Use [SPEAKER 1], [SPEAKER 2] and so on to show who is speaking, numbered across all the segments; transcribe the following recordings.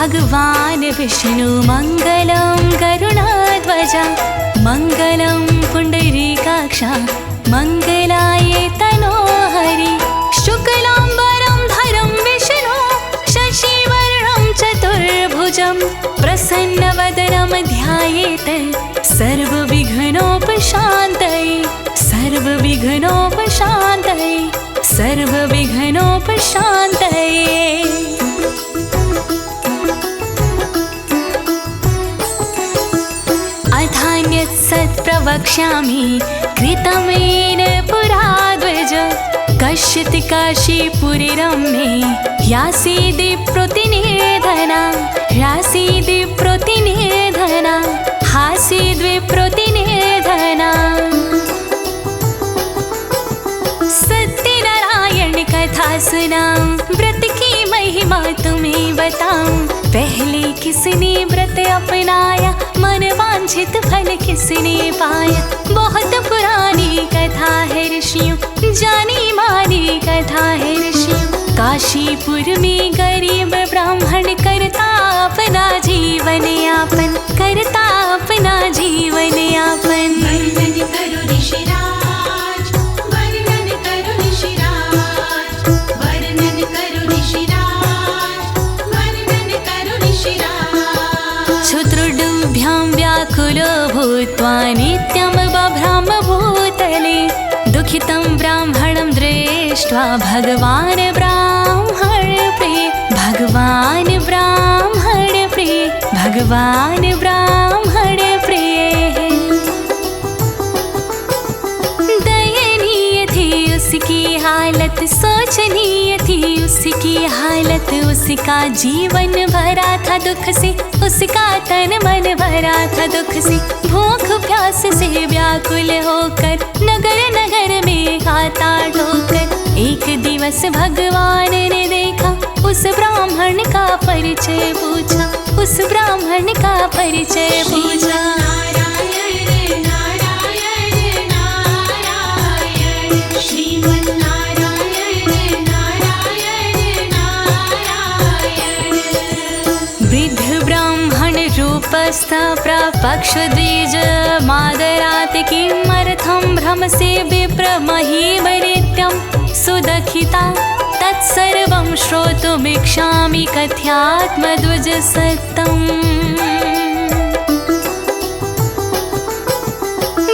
[SPEAKER 1] भगवान् विष्णु मङ्गलं गरुडाध्वज मङ्गलं पुण्डरीकाक्ष मङ्गलाय तनोहरि शुक्लाम्बरं धरं विष्णु शशिवर्णं चतुर्भुजं प्रसन्नवदनं ध्यायेत् सर्वविघ्नोपशान्तये सर्वविघ्नोपशान्तये सर्वविघ्नोपशान्तये। अथान्यत् सत् प्रवक्ष्यामि कृतमेन पुराद्वज कश्चित् काशीपुरीरम्ये ह्यासीद्विप्रतिनिधना ह्यासीद्विप्रतिनिधना हासीद्विप्रतिनिधना। सत्यनारायण कथा सुनाऊं व्रत की महिमा तुम्हें बताऊं। पहले किसने व्रत अपनाया मन वांछित फल किसने पाया। बहुत पुरानी कथा है ऋषियों जानी मानी कथा है ऋषियों। काशीपुर में गरीब ब्राह्मण करता अपना जीवन यापन करता अपना जीवन यापन।
[SPEAKER 2] वर्णन करो ऋषिराज वर्णन करो ऋषिराज वर्णन करो ऋषिराज वर्णन करो ऋषिराज।
[SPEAKER 1] क्षुद्रुभ्यां व्याकुलो भूत्वा नित्यं बभ्राम भूतले दुःखितं ब्राह्मणं दृष्ट्वा भगवान् ब्राह्मण प्रिय भगवान् ब्राह्मण प्रिय भगवान् ब्राह्मण प्रिय। दयनीय थी उसकी हालत सोचनीय थी उसकी हालत। उसका जीवन भरा था दुख से उसका तन मन भरा था दुख से। भूख प्यास से व्याकुल होकर नगर नगर में खाता ठोकर एक दिवस भगवान ने देखा उस ब्राह्मण का परिचय पूछा उस ब्राह्मण का परिचय पूछा।
[SPEAKER 2] नारायण नारायण नारायण श्रीमन्नारायण नारायण नारायण।
[SPEAKER 1] वृद्ध ब्राह्मण रूपस्थ प्रापक्ष द्विज मादरात् किमर्थं भ्रम से विप्र महीमनित्यं सुदखिता तत्सर्वं श्रोतुमिच्छामि कथयात्मध्वज सत्तम्।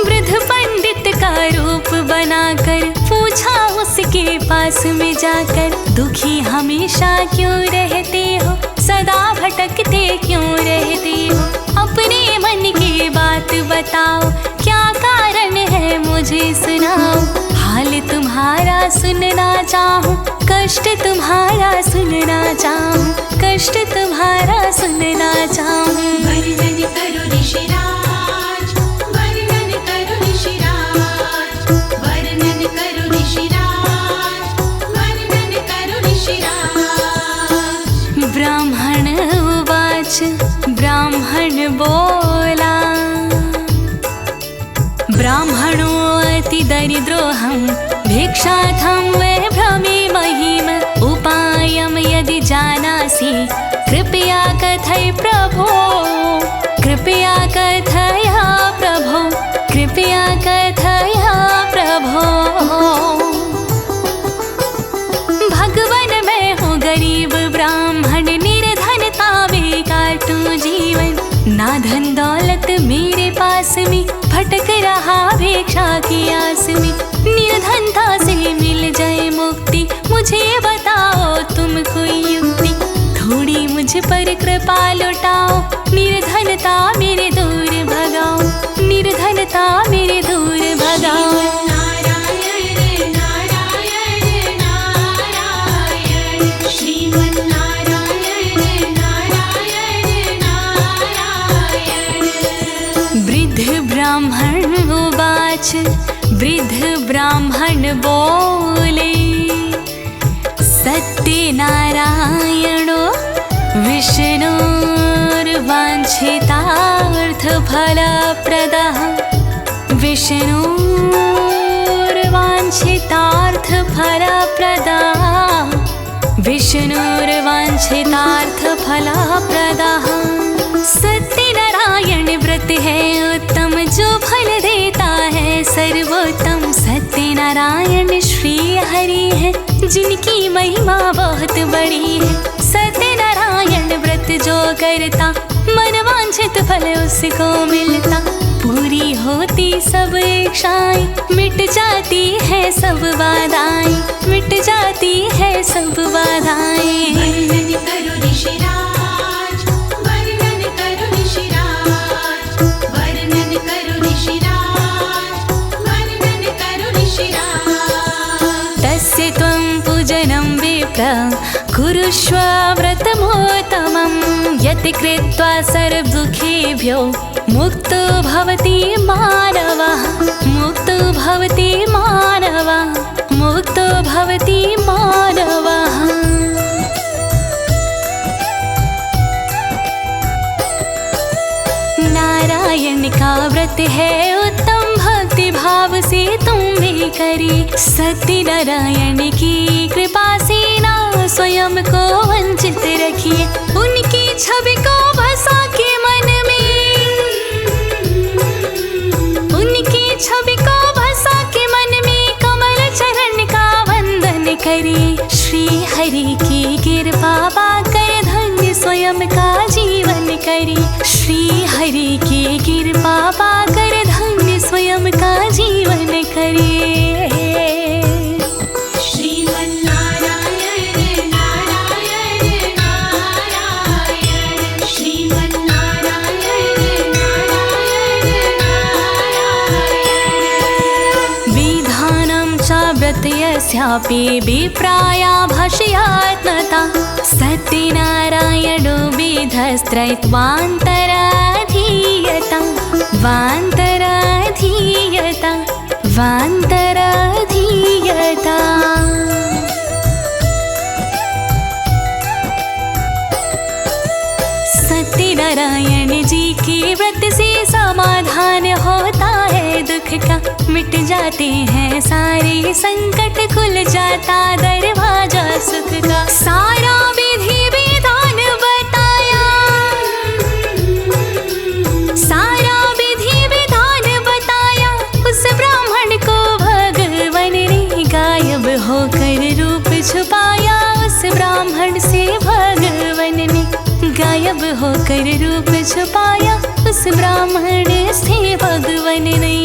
[SPEAKER 1] वृद्ध पंडित का रूप बनाकर पूछा उसके पास में जाकर दुखी हमेशा क्यों रहते हो सदा भटकते क्यों रहते हो। अपने मन की बात बताओ क्या कारण है मुझे सुनाओ। हाल तुम्हारा सुनना चाहूँ कष्ट तुम्हारा सुनना चाहूँ कष्ट तुम्हारा सुनना चाहूँ।
[SPEAKER 2] वर्णन करो ऋषिराज वर्णन करो ऋषिराज वर्णन करो ऋषिराज वर्णन करो ऋषिराज।
[SPEAKER 1] ब्राह्मण उवाच ब्राह्मण बोला ब्राह्मणो अति दरिद्रोऽहं भिक्षार्थं वै भ्रमे महिम उपायं यदि जानासि कृपया कथय प्रभो कृपया कथय प्रभो कृपया कथय प्रभो। भगवान मैं हूँ गरीब ब्राह्मण निर्धनता में काटूं जीवन। ना धन दौलत मेरे पास में भटक रहा भिक्षा की आस में। निर्धनता से मिल जाए मुक्ति मुझे बताओ तुम कोई युक्ति। थोड़ी मुझ पर कृपा लुटाओ निर्धनता मेरे दूर भगाओ निर्धनता मेरे दूर भगाओ।
[SPEAKER 2] नारायण नारायण नारायण श्रीमन्नारायण नारायण नारायण।
[SPEAKER 1] वृद्ध ब्राह्मण उवाच वृद्ध ब्राह्मण बोले सत्यनारायणो विष्णुर्वाञ्छितार्थफलप्रदः विष्णुर्वाञ्छितार्थफलप्रदः विष्णुर्वाञ्छितार्थफलप्रदः। सत्यनारायण व्रत है उत्तम जो फल देता है सर्वोत्तम। सत्यनारायण श्री हरि है जिनकी महिमा बहुत बड़ी है। सत्यनारायण व्रत जो करता मनवांछित फल उसको मिलता। पूरी होती सब इच्छाएं मिट जाती है सब बाधाएं, मिट जाती है सब बाधाएं।
[SPEAKER 2] वर्णन करो ऋषिराज, वर्णन करो ऋषिराज, वर्णन करो ऋषिराज, वर्णन करो ऋषिराज।
[SPEAKER 1] तस्य त्वं पूजनं विप्र कुरुष्व व्रतमोत्तमं। यत् कृत्वा सर्वदुःखेभ्यो मुक्तो भवति मानवः, मुक्तो भवति मानवः, मुक्तो भवति मानवः। नारायण का व्रत है उत्तम भक्ति भाव से तुम भी करिए। सत्यनारायण की कृपा से ना स्वयं को वंचित रखिए। उनकी छवि को बसा के मन में, उनकी छवि को बसा के मन में कमल चरण का वंदन करिए। श्री हरि की कृपा पाकर धन्य स्वयं का जीवन करिए। श्री हरि की कृपा पाकर धन्य स्वयं का जीवन करिए।
[SPEAKER 2] श्रीमन्नारायण नारायण नारायण, श्रीमन्नारायण नारायण नारायण।
[SPEAKER 1] विधानं च व्रतयस्यापि विप्राया भाषयात्मता। सत्यनारायणो विधस्त्रैत्वान्तराधीयता, वान्तराधीयता, वान्तराधीयता। सत्यनारायण जी के व्रत से समाधान होता है दुख का। मिट जाते हैं सारे संकट, खुल जाता दरवाजा सुख का। सारा विधि विधान बताया, सारा विधि विधान बताया उस ब्राह्मण को भगवान ने। गायब होकर रूप छुपाया उस ब्राह्मण से भगवान ने। गायब होकर रूप छुपाया उस ब्राह्मण से भगवान ने।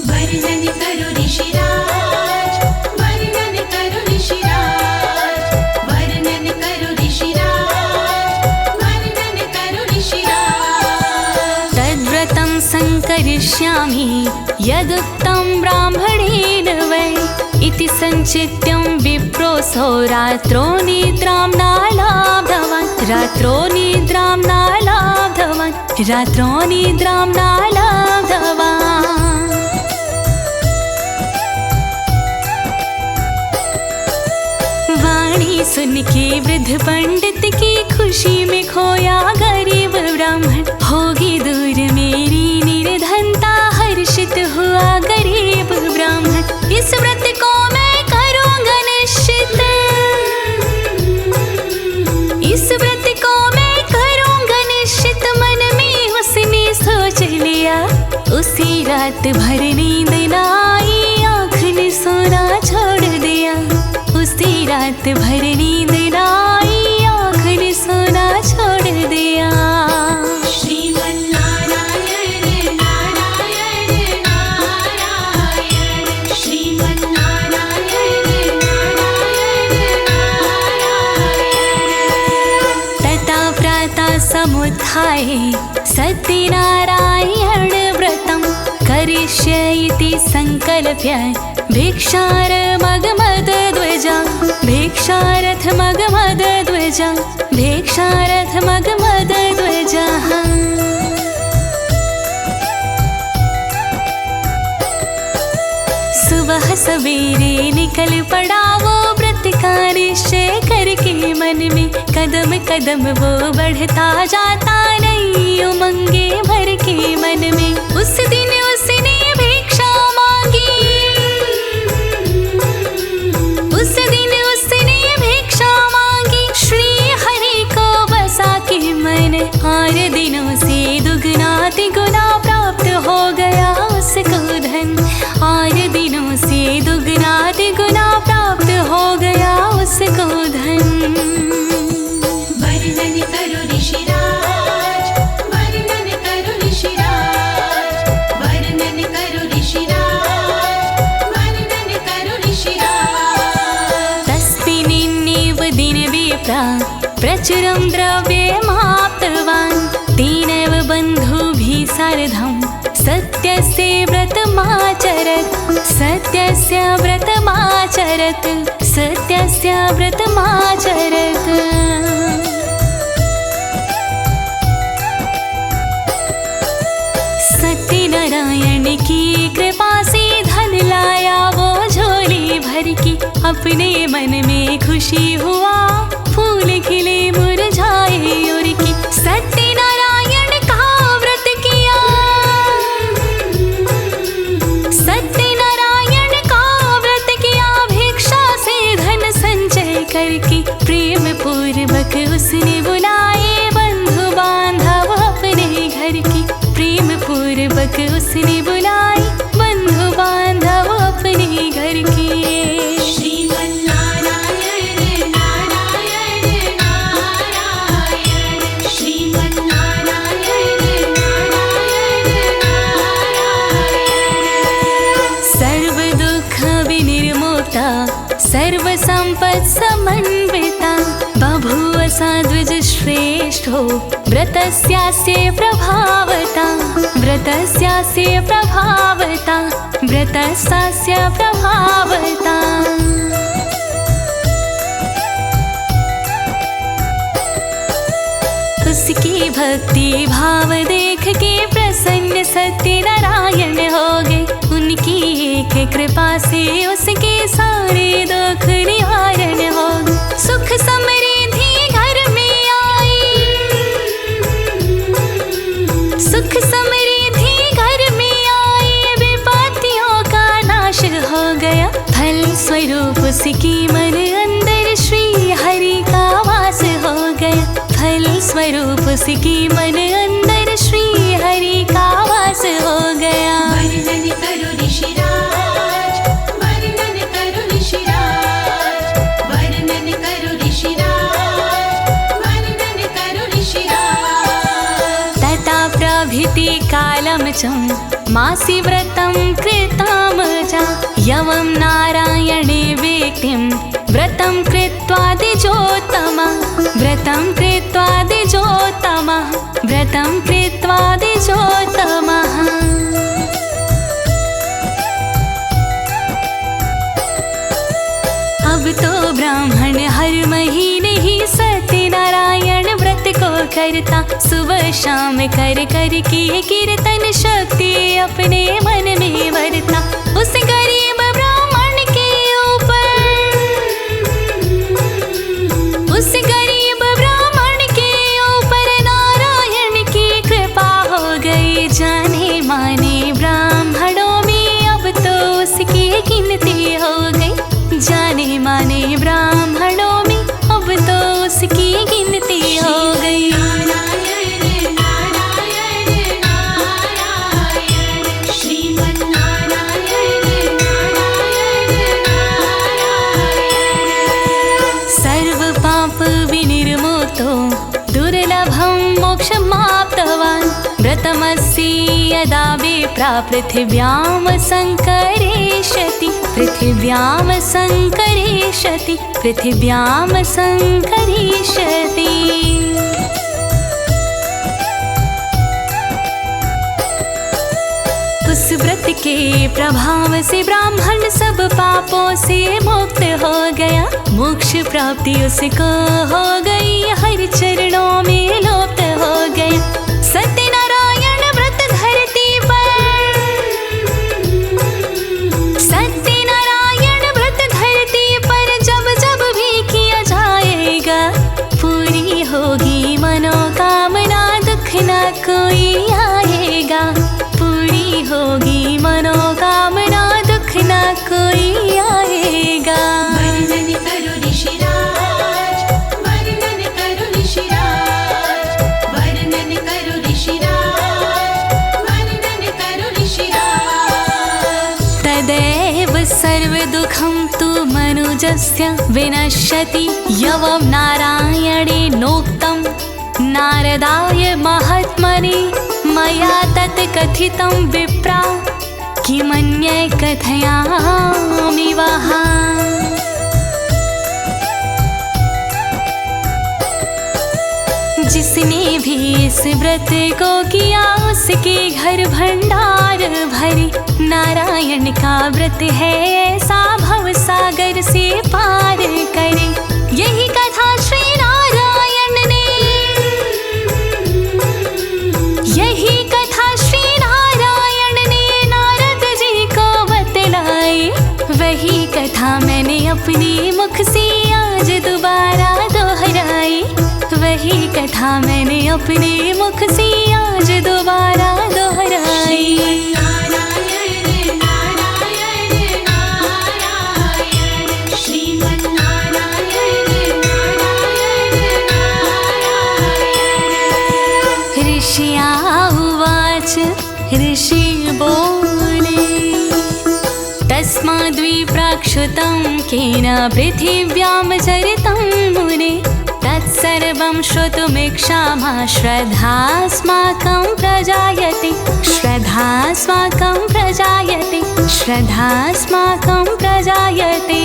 [SPEAKER 2] वर्णन करो ऋषिराज, वर्णन करो ऋषिराज, वर्णन करो ऋषिराज, वर्णन करो ऋषिराज।
[SPEAKER 1] तद्व्रतं संकरिष्यामि यदुक्तं ब्राह्मणेन वै। इति संचित्यं विप्रोऽसौ रात्रौ निद्रां नालाब्धवान्। रात्रौ निद्रां नालाब्धवान्, रात्रौ निद्रां नालाब्धवान्। वाणी सुन के वृद्ध पंडित की खुशी में खोया गरीब ब्राह्मण। होगी दूर मेरी निर्धनता, हर्षित हुआ गरीब ब्राह्मण। इस व्रत को मैं करूँगा निश्चित, इस व्रत को मैं करूँगा निश्चित। मन में उसने सोच लिया, उसी रात भर नींद न आई, आँख ने सोना छोड़ दिया। उसी रात भर नींद न आई, आँख ने सोना छोड़ दिया।
[SPEAKER 2] श्रीमन्नारायण नारायण नारायण, श्रीमन्नारायण नारायण नारायण।
[SPEAKER 1] तथा प्रातः समुत्थाय सत्यनारायण व्रतं करिष्ये इति संकल्प्य भिक्षारमगमदध्वजा, भिक्षारथमगमदध्वजा, भिक्षारथमगमदध्वजा। सुबह सवेरे निकल पड़ा वो व्रत का निश्चय करके मन में। कदम कदम वो बढ़ता जाता, नई उमंगे भर के मन में। उस दिन उसने भिक्षा मांगी, उस दिन उसने प्रचुरं द्रव्यमाप्तवान् तेनैव बन्धुभिः सार्धं सत्यस्य व्रतमाचरत् सत्यस्य व्रतमाचरत् सत्यस्य व्रतमाचरत्। सत्यनारायण की कृपा से धन लाया वो झोली भर की अपने मन में खुशी हुआ फूल खिले मुरझाए और की सत्यनारायण का व्रत किया सत्यनारायण का व्रत किया भिक्षा से धन संचय करके प्रेम पूर्वक उसने बुलाए बंधु बांधव अपने घर की प्रेम पूर्वक उसने बुलाए बंधु बांधव अपने घर की।
[SPEAKER 2] श्रीमन्नारायण नारायण नारायण श्रीमन्नारायण नारायण नारायण।
[SPEAKER 1] सर्व दुख विनिर्मुक्ता सर्व संपत् समन्विता बभूव साद्विज श्रेष्ठो व्रतस्यास्य प्रभावता व्रतस्यास्य प्रभावता व्रतस्यास्य प्रभावता। उसकी भक्ति भाव देख के प्रसन्न सत्यनारायण हो गए उनकी एक कृपा से उसके सारे दुख निवारण हो गए सुख समृद्धि घर में आई सुख समृद्धि घर में आई विपत्तियों का नाश हो गया फल स्वरूप उसकी मन अंदर श्री हरि का वास हो गया फल स्वरूप उसकी मन अंदर श्री हरि का वास हो गया।
[SPEAKER 2] वर्णन करो ऋषिराज वर्णन करो ऋषिराज वर्णन करो ऋषिराज वर्णन करो ऋषिराज।
[SPEAKER 1] तथा प्रभृति कालं च मासि व्रतं कृतं च यवं नारायणे व्यक्तिं व्रतं कृत्वा द्विजोत्तमः व्रतं कृत्वा द्विजोत्तमः व्रतं कृत्वा द्विजोत्तमः। अब तो ब्राह्मण हर महीने ही सत्यनारायण व्रत को करता सुबह शाम कर कर के कीर्तन शक्ति अपने मन में भरता उस गरीब ब्राह्मण के ऊपर उस गरीब ब्राह्मण के ऊपर नारायण की कृपा हो गई जाने माने ब्राह्मणों में अब तो उसकी गिनती हो गई जाने माने ब्राह्मणों में अब तो उसकी गिनती हो गई।
[SPEAKER 2] नारायण नारायण नारायण श्रीमन्नारायण नारायण नारायण।
[SPEAKER 1] सर्व पाप विनिर्मुक्तो दुर्लभं मोक्षमाप्तवान् व्रतमस्य यदा विप्रा पृथिव्यां संकरिष्यति पृथिव्यां संकरिष्यति पृथिव्यां संकरिष्यति। उस व्रत के प्रभाव से ब्राह्मण सब पापों से मुक्त हो गया मोक्ष प्राप्ति उसको हो गई हर चरणों में लुप्त हो गया। सत्यनारायण व्रत धरती पर सत्यनारायण व्रत धरती पर जब जब भी किया जाएगा पूरी होगी मनोकामना दुख न कोई आएगा पूरी होगी मनोकामना दुख न कोई आएगा।
[SPEAKER 2] वर्णन करो ऋषिराज वर्णन करो ऋषिराज वर्णन करो ऋषिराज वर्णन करो ऋषिराज।
[SPEAKER 1] तदेव सर्वदुःखं तु मनुजस्य विनश्यति यवं नारायणेनोक्तं नारदाय महात्मने मया तत् कथितं विप्रा किमन्ये कथयामि वः। जिसने भी इस व्रत को किया उसके घर भंडार भरे। नारायण का व्रत है ऐसा भव सागर से पार करे। यही कथा श्री नारायण ने, यही कथा श्री नारायण ने नारद जी को बतलाई। वही कथा मैंने अपने मुख से आज दोबारा दोहराई। वही कथा मैंने अपने मुख से आज दोबारा दोहराई।
[SPEAKER 2] नारायण नारायण नारायण श्रीमन्नारायण नारायण नारायण।
[SPEAKER 1] ऋषिया उवाच, ऋषि बोले, तस्माद्विप्राक्षुतं केन पृथिव्यां चरितं मुने। तत्सर्वं श्रोतुमिच्छामः श्रद्धास्माकं प्रजायते, श्रद्धास्माकं प्रजायते, श्रद्धास्माकं प्रजायते।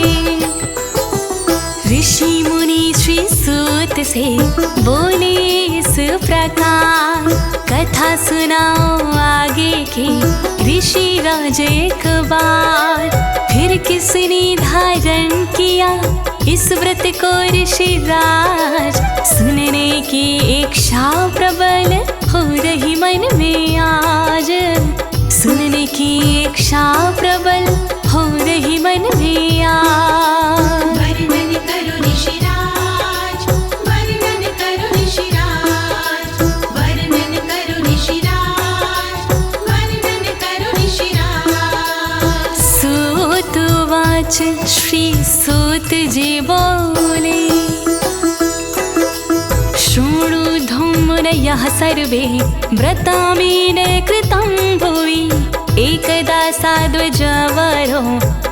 [SPEAKER 1] ऋषि मुनि श्री सूत से बोले इस प्रकार, कथा सुनाओ आगे की ऋषि राज एक बार। फिर किसने धारण किया इस व्रत को ऋषि राज। सुनने की इच्छा प्रबल हो रही मन में आज, सुनने की इच्छा प्रबल हो रही मन में आज।
[SPEAKER 2] वर्णन करो ऋषिराज, वर्णन करो ऋषिराज, वर्णन करो ऋषिराज, वर्णन करो ऋषिराज।
[SPEAKER 1] सूत वाच, श्री सूत जी बोले, शृणु मुनयः सर्वे व्रतामेन कृतं भुवि। एकदा साध्वजवरो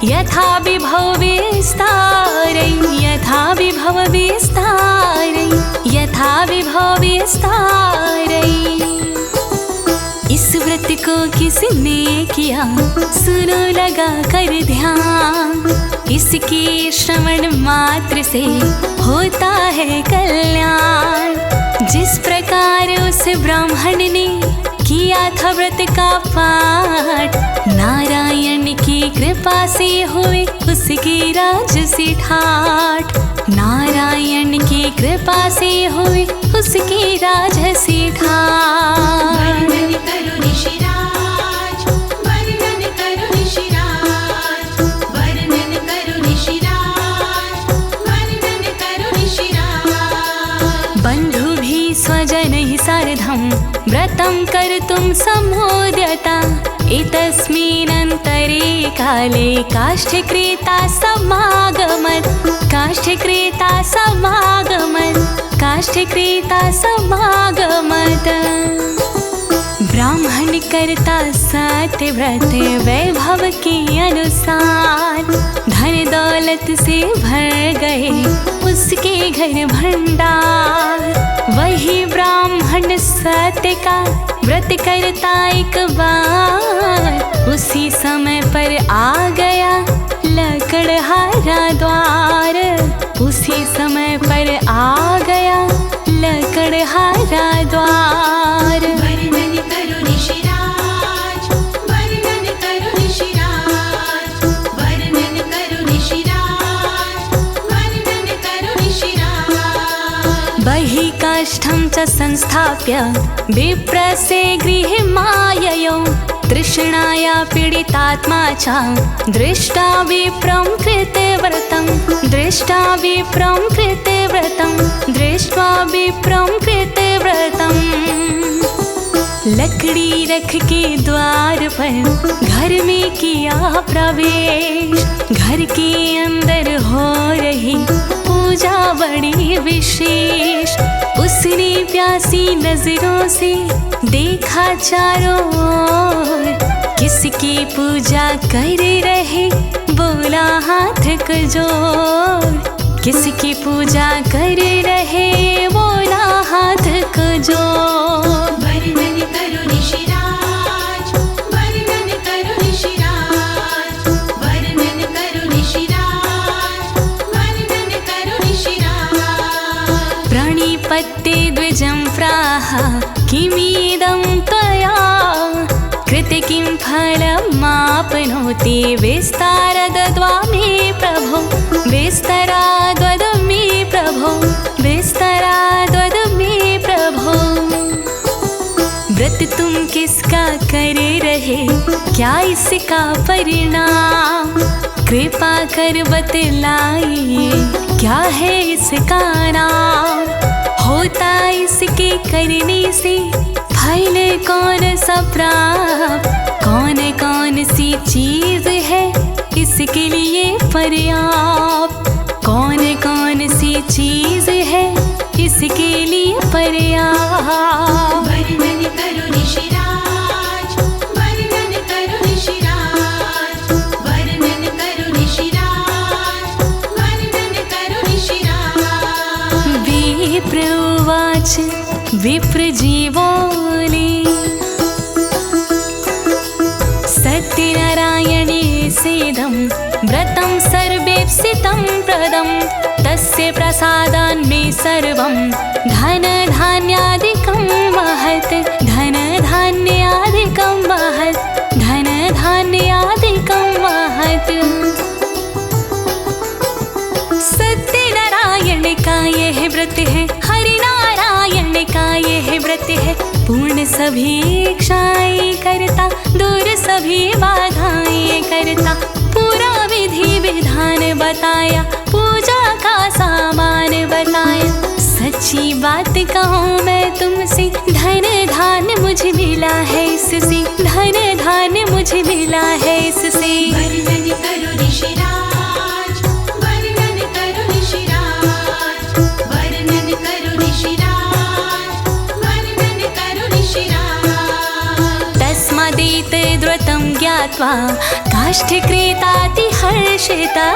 [SPEAKER 1] यथा विभव विस्तारै, यथा विभव विस्तारै, यथा विभव विस्तारै। इस व्रत को किसने किया सुनो लगा कर ध्यान। इसके श्रवण मात्र से होता है कल्याण। जिस प्रकार उस ब्राह्मण ने किया था व्रत का पाठ, नारायण की कृपा से हुए उसके राजसी ठाठ। नारायण की कृपा से हुए उसके राजसी ठाठ।
[SPEAKER 2] वर्णन करो ऋषिराज, वर्णन करो ऋषिराज, वर्णन करो ऋषिराज, वर्णन करो ऋषिराज।
[SPEAKER 1] बंधु भी स्वजनैः सार्धं व्रतं कर्तुं सम्मोद्यता। एतस्मिन्नन्तरे काले काष्ठक्रेता समागमत्, काष्ठक्रेता समागमत्, काष्ठक्रेता समागमत्। ब्राह्मण करता सत्य व्रत वैभव के अनुसार, धन दौलत से भर गए उसके घर भंडार। वही ब्राह्मण सत्य का व्रत करता एक बार, उसी समय पर आ गया लकड़हारा द्वार। उसी समय पर आ गया लकड़हारा द्वार।
[SPEAKER 2] वर्णन करो ऋषिराज, वर्णन करो ऋषिराज, वर्णन करो ऋषिराज, वर्णन करो ऋषिराज।
[SPEAKER 1] बहि काष्ठं च संस्थाप्य विप्रसे गृहमाययौ। तृष्णाया पीडितात्मा च दृष्टा विप्रं कृतव्रतं, दृष्टा विप्रं कृतव्रतं, दृष्ट्वा विप्रं कृतव्रतं। लकड़ी रख के द्वार पर घर में किया प्रवेश। घर के अंदर हो रही पूजा बड़ी विशेष। उसने प्यासी नजरों से देखा चारों ओर, किसकी पूजा कर रहे बोला हाथ को जोड़। किसकी पूजा कर रहे बोला हाथ को जोड़।
[SPEAKER 2] वर्णन करो ऋषिराज, वर्णन करो ऋषिराज, वर्णन करो ऋषिराज, वर्णन करो ऋषिराज।
[SPEAKER 1] प्रपत्ते द्विजं प्राह किमिदं त्वया कृते किं फलमाप्नोति विस्तारद्वद मे प्रभो विस्तराद्वद मे प्रभो विस्तराद्वद मे प्रभो। व्रत तुम किसका करे रहे क्या इसका परिणाम कृपा कर बतलाइए क्या है इसका नाम। होता इसके करने से फल कौन सा प्राप्त कौन कौन सी चीज है इसके लिए पर्याप्त कौन कौन सी चीज है इसके लिए पर्याप्त।
[SPEAKER 2] वर्णन करो ऋषिराज वर्णन करो ऋषिराज वर्णन करो ऋषिराज वर्णन करो ऋषिराज।
[SPEAKER 1] विप्र उवाच विप्रजीवोऽले सत्यनारायणे सेदं व्रतं सर्वेप्सितं प्रदं तस्य प्रसादान् मे सर्वं धनधान्यादिकं महत् धनधान्यादिकं महत् धनधान्यादिकं महत्। सत्यनारायण का यह व्रत है हरिनारायण का यह व्रत है पूर्ण सभी इच्छाएं करता दूर सभी बाधाएं करता पूरा विधि विधान बताया पूजा का सामान बताया। सच्ची बात कहूँ मैं तुमसे धन धान मुझे मिला है इससे धन धान मुझे मिला है इससे।
[SPEAKER 2] वर्णन करो ऋषिराज वर्णन करो ऋषिराज वर्णन करो ऋषिराज वर्णन करो ऋषिराज।
[SPEAKER 1] तस्मादेतद्व्रतं ज्ञात्वा काष्ठक्रीताति हर्षिता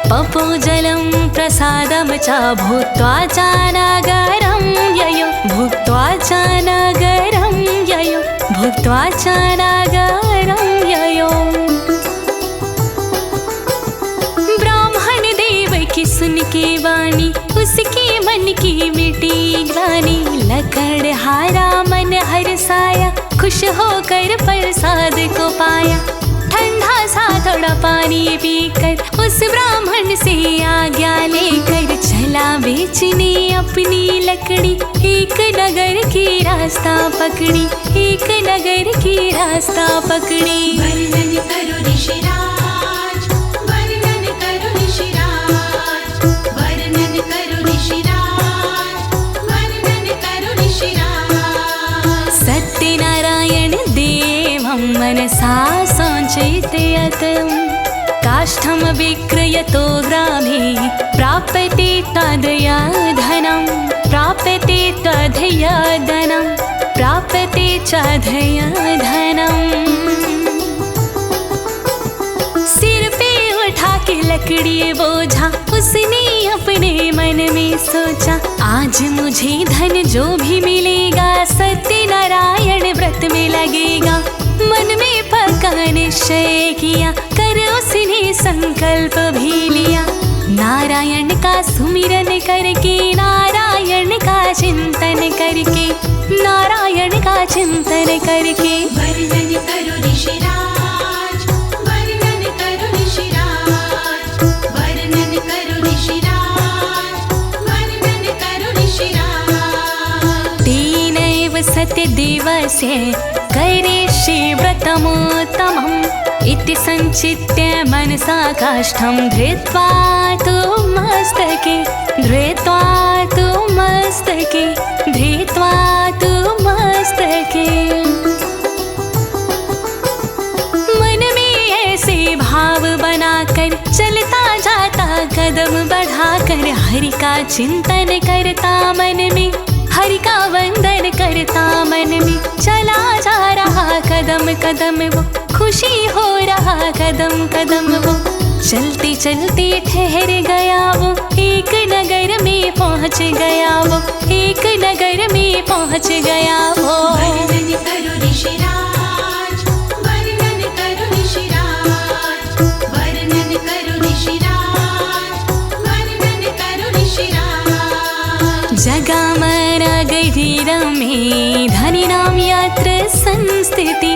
[SPEAKER 1] पपो जलं प्रसादं च भूत्वा चानागरं ययो भुक्त्वा चानागरं ययो भुक्त्वा चानागरं ययो। ब्राह्मण देव की सुन के वाणी उसके मन की मिटी ग्लानि लकड़हारा मन हरसाया खुश होकर प्रसाद को पाया। ठंडा सा थोड़ा पानी पीकर उस ब्राह्मण से आज्ञा लेकर चला बेचने अपनी लकड़ी एक नगर की रास्ता पकड़ी एक नगर की रास्ता पकड़ी।
[SPEAKER 2] वर्णन करो ऋषिराज वर्णन करो ऋषिराज वर्णन करो ऋषिराज वर्णन करो ऋषिराज।
[SPEAKER 1] सत्यनारायण देवं मनसा संचितयत् काष्ठं विक्रयतो ग्रामे प्राप्यते तदया धनं प्राप्यते तदया धनं प्राप्यते तदया धनं। सिर पे उठा के लकड़ी बोझा उसने अपने मन में सोचा आज मुझे धन जो भी मिलेगा सत्यनारायण व्रत में लगेगा। मन में पक्का निश्चय किया कर उसने संकल्प भी लिया। नारायण का सुमिरन करके नारायण का चिंतन करके नारायण का चिंतन करके।
[SPEAKER 2] वर्णन करो ऋषिराज वर्णन करो ऋषिराज वर्णन करो ऋषिराज वर्णन करो ऋषिराज।
[SPEAKER 1] तेनैव सत्यदेवस्य करिष्ये व्रतमुत्तमम् इति संचित्य मनसा काष्ठं धृत्वा तु मस्तके धृत्वा तु मस्तके धृत्वा तु मस्तके। मन में ऐसे भाव बनाकर चलता जाता कदम बढ़ाकर हरि का चिंतन करता मन में हरि का वंदन करता मन में चला जा रहा कदम कदम वो खुशी हो रहा कदम कदम वो। चलते चलते ठहर गया वो एक नगर में पहुँच गया वो एक नगर में पहुँच गया वो।
[SPEAKER 2] वर्णन करो ऋषिराज वर्णन करो ऋषिराज वर्णन करो ऋषिराज वर्णन करो ऋषिराज।
[SPEAKER 1] जगाम धर्मनगरी रमे धनिनां यत्र संस्थिति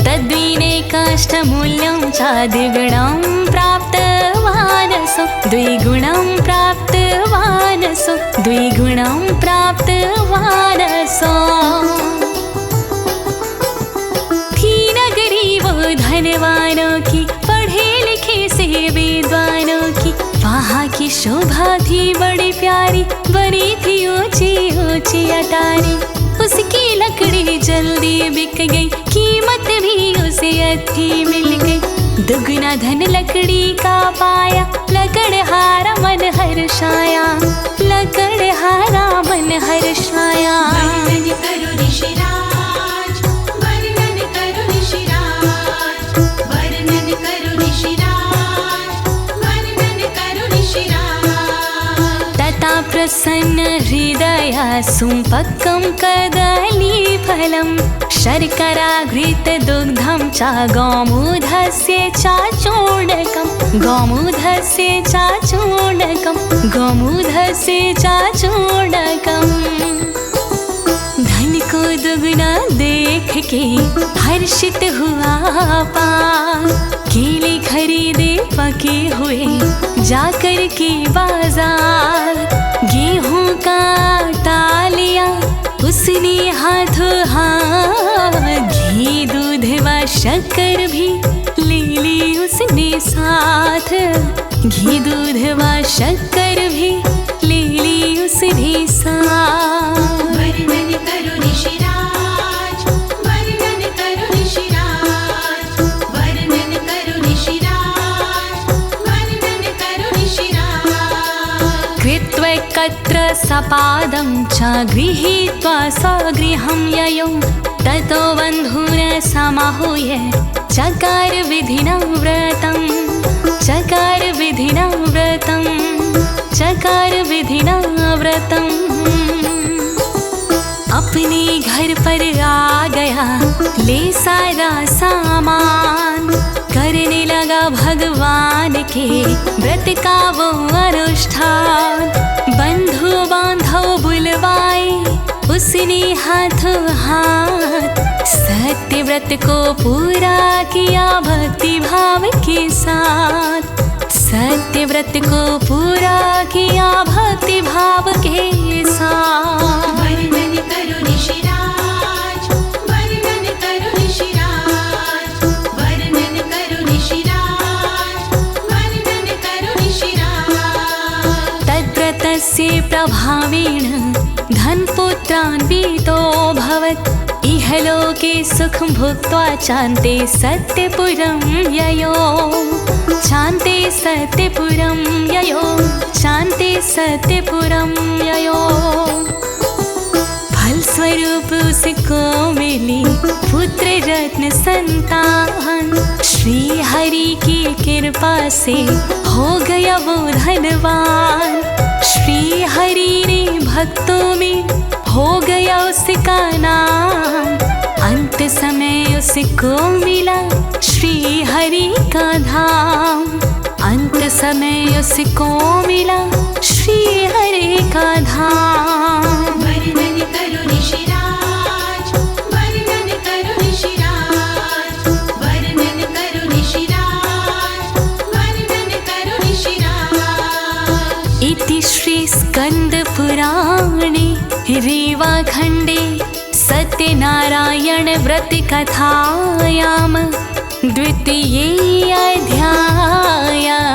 [SPEAKER 1] तद्विने कष्टमूल्यं च द्विगुणं प्राप्तवानसो द्विगुणं प्राप्तवानसो द्विगुणं प्राप्तवानसो थी नगरी वो धनवानों की पढ़े लिखे से विद्वानों की वहाँ की शोभा थी बड़ी प्यारी बनी थी ऊंची ऊंची अटारी उसकी लकड़ी जल्दी बिक गई कीमत भी उसे अच्छी मिल गई दुगना धन लकड़ी का पाया लकड़हारा मन हर्षाया लकड़हारा मन हर्षाया
[SPEAKER 2] वर्णन करो ऋषिराज वर्णन करो ऋषिराज वर्णन करो ऋषिराज वर्णन करो ऋषिराज
[SPEAKER 1] तथा प्रसन्न हृदया सुपक्वं कदलीफलं शर्करा घृत दुग्धं च गोमूधस्य च चूर्णकं गोमूधस्य च चूर्णकं गोमूधस्य च चूर्णकं धन को दुगना देख के हर्षित हुआ पार केले खरीदे पके हुए जाकर के बाजार गेहूं का आटा लिया उसने हाथों हाथ घी दूध व शक्कर भी ले ली उसने साथ घी दूध व शक्कर भी ले ली उसने साथ
[SPEAKER 2] वर्णन करो ऋषिराज वर्णन करो ऋषिराज वर्णन करो ऋषिराज वर्णन करो ऋषिराज
[SPEAKER 1] कृत्वैकत्र सपादं च गृहीत्वा स्वगृहं ययौ ततो बन्धून् समाहूय चकार विधिना व्रतं चकार विधिना व्रतं चकार विधिना व्रतं अपने घर पर आ गया ले सारा सामान करने लगा भगवान के व्रत का वो अनुष्ठान बंधु बांधव बुलवाए उसने हाथों हाथ सत्य व्रत को पूरा किया भक्ति भाव के साथ सत्य व्रत को पूरा किया भक्ति भाव के साथ
[SPEAKER 2] वर्णन करो ऋषिराज वर्णन करो ऋषिराज वर्णन करो ऋषिराज वर्णन करो ऋषिराज
[SPEAKER 1] तद्व्रतस्य प्रभावेण धनपुत्रान्वितोऽभवत् इहलोके सुखं भुक्त्वा चान्ते सत्यपुरं ययो चान्ते सत्यपुरं ययो चान्ते सत्यपुरं ययो फलस्वरूप उसको मिली पुत्र रत्न संतान श्री हरि की कृपा से हो गया वो धनवान श्री हरि ने भक्तों में हो गया उसका नाम अंत समय उसको मिला श्री हरि का धाम अंत समय उसको मिला श्री हरि का धाम
[SPEAKER 2] वर्णन करो ऋषिराज वर्णन करो ऋषिराज वर्णन करो ऋषिराज वर्णन करो ऋषिराज
[SPEAKER 1] इति श्री स्कंद पुराणे रेवाखंडे सत्यनारायण व्रत कथायाम द्वितीये अध्यायः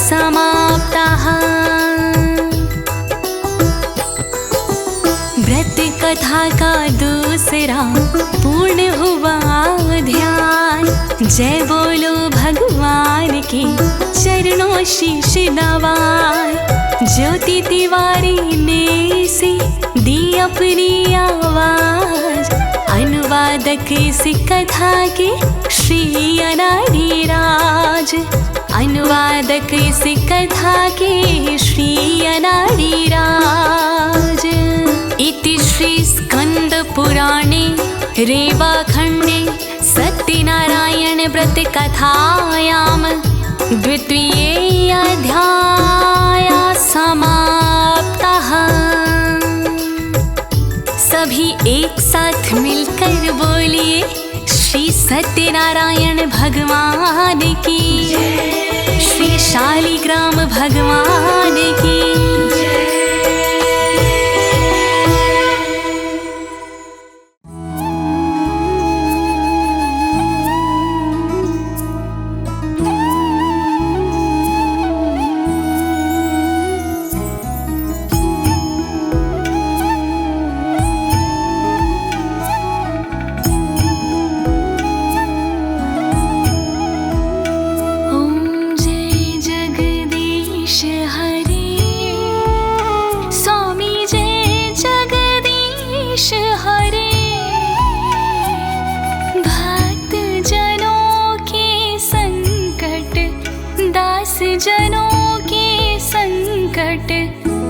[SPEAKER 1] समाप्तः व्रत कथा का दूसरा पूर्ण हुआ अध्याय जय बोलो भगवान के चरणों शीश नवाए ज्योति तिवारी ने से दी अपनी आवाज अनुवादक इस कथा के श्री अनाड़ी राज अनुवादक इस कथा के श्री अनाड़ी राज इति श्री स्कंद पुराणे रेवाखंडे सत्यनारायण व्रत कथायाम द्वितीये अध्यायः समाप्तः। सभी एक साथ मिलकर बोलिए श्री सत्यनारायण भगवान की, श्री शालिग्राम भगवान की। जनों के संकट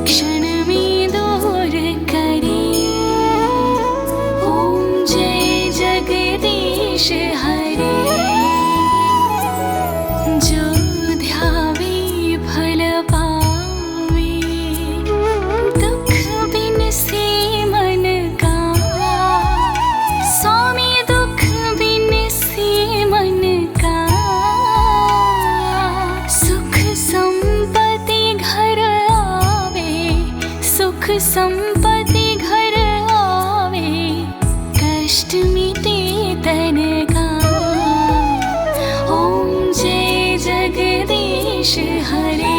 [SPEAKER 1] क्षण में दूर करे। ओम जय जगदीश हरे। जो ध्यावे फल पावे, दुख बिन से मन का। स्वामी दुख बिन से मन का। संपत्ति घर आवे, कष्ट मिटे तन का। ओम जय जगदीश हरे।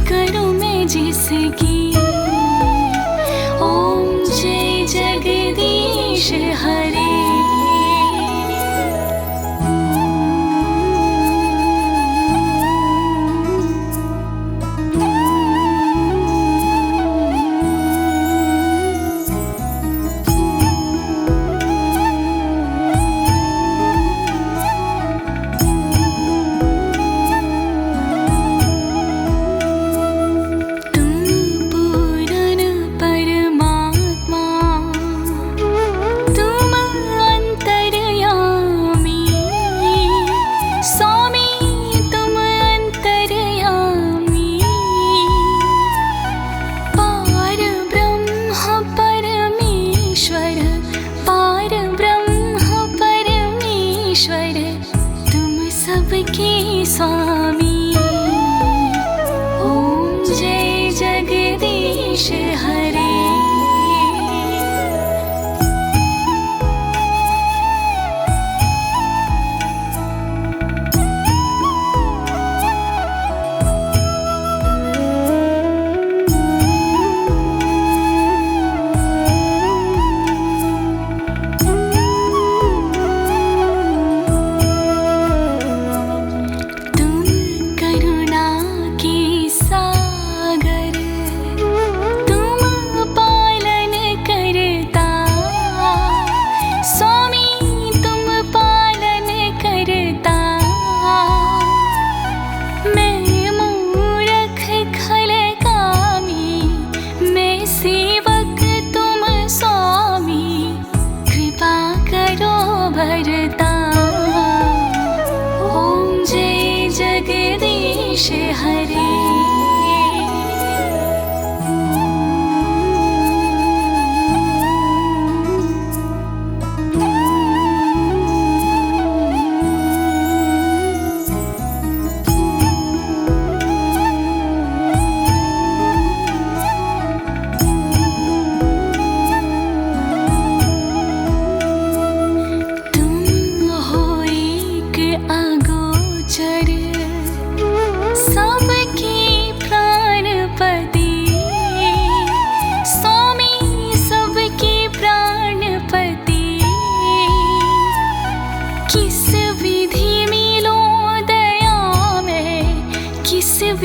[SPEAKER 1] करूं मैं जिसकी। ओम जय जगदीश हरे। सबके स्वामी। ओम जय जगदीश हरे। तुम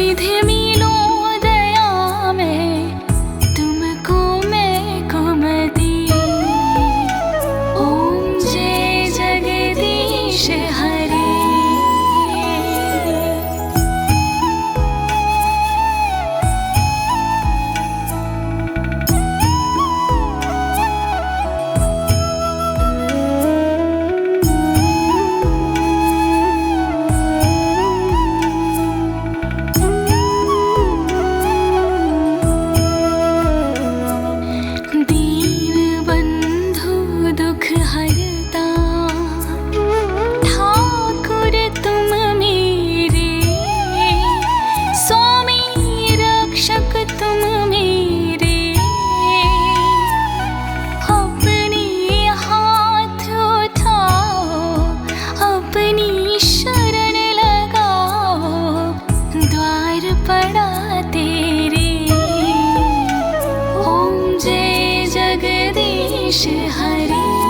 [SPEAKER 1] निधि मिलो दया में तुमको मैं कुमति। ओम जय जगदीश हरे। पड़ा तेरे। ओम जय जगदीश हरे।